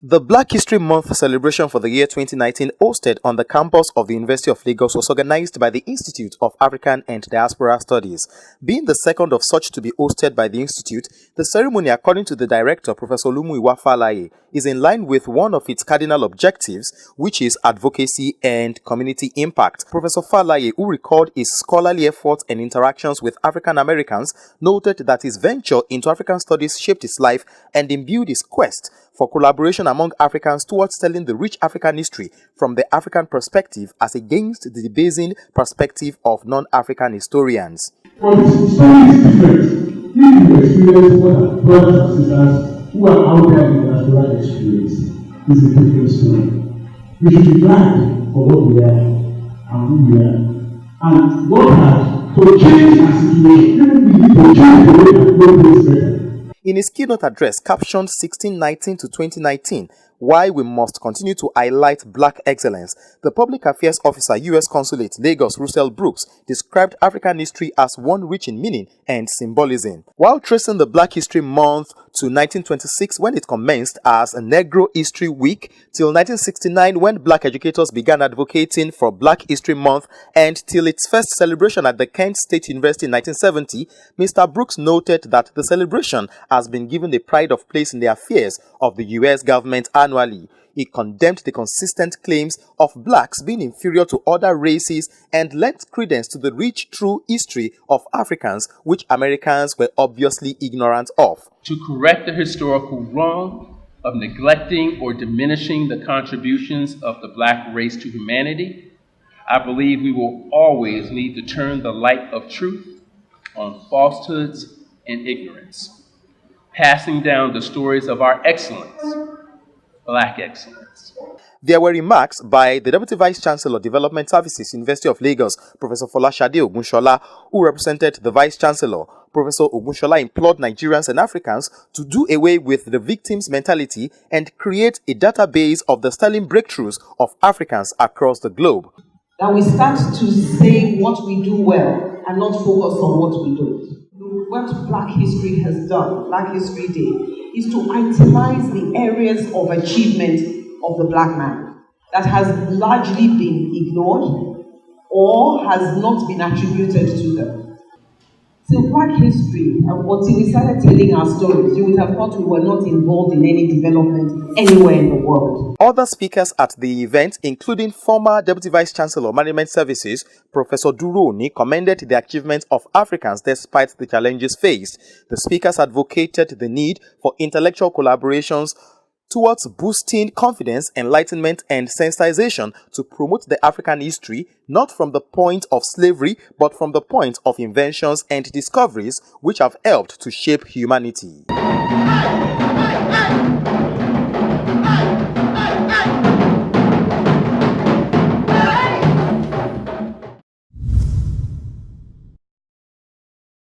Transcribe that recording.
The Black History Month celebration for the year 2019, hosted on the campus of the University of Lagos, was organized by the Institute of African and Diaspora Studies. Being the second of such to be hosted by the Institute, the ceremony, according to the director, Professor Olumuyiwa Falaye, is in line with one of its cardinal objectives, which is advocacy and community impact. Professor Falaye, who recalled his scholarly efforts and interactions with African Americans, noted that his venture into African studies shaped his life and imbued his quest for collaboration among Africans towards telling the rich African history from the African perspective as against the debasing perspective of non-African historians. But the story is different. If you experience what brothers and sisters who are out there in the diaspora experience, it's a different story. We should be glad for what we are and who we are. And what has to change our situation, even we need to change the way that we do this better. In his keynote address captioned 1619 to 2019, Why We Must Continue to Highlight Black Excellence, the Public Affairs Officer, U.S. Consulate, Lagos, Russell Brooks, described African history as one rich in meaning and symbolism. While tracing the Black History Month to 1926, when it commenced as a Negro History Week, till 1969, when Black educators began advocating for Black History Month, and till its first celebration at the Kent State University in 1970, Mr. Brooks noted that the celebration has been given a pride of place in the affairs of the U.S. government annually. He condemned the consistent claims of blacks being inferior to other races and lent credence to the rich, true history of Africans, which Americans were obviously ignorant of. To correct the historical wrong of neglecting or diminishing the contributions of the black race to humanity, I believe we will always need to turn the light of truth on falsehoods and ignorance, passing down the stories of our excellence, Black excellence. There were remarks by the Deputy Vice Chancellor, Development Services, University of Lagos, Professor Folashade Ogunshola, who represented the Vice Chancellor. Professor Ogunshola implored Nigerians and Africans to do away with the victim's mentality and create a database of the sterling breakthroughs of Africans across the globe. That we start to say what we do well and not focus on what we don't. What Black History has done, Black History Day, is to itemize the areas of achievement of the black man that has largely been ignored or has not been attributed to them. Till Black History, until we started telling our stories, you would have thought we were not involved in any development anywhere in the world. Other speakers at the event, including former Deputy Vice Chancellor, Management Services, Professor Duroni, commended the achievements of Africans despite the challenges faced. The speakers advocated the need for intellectual collaborations towards boosting confidence, enlightenment, and sensitization to promote the African history, not from the point of slavery, but from the point of inventions and discoveries which have helped to shape humanity.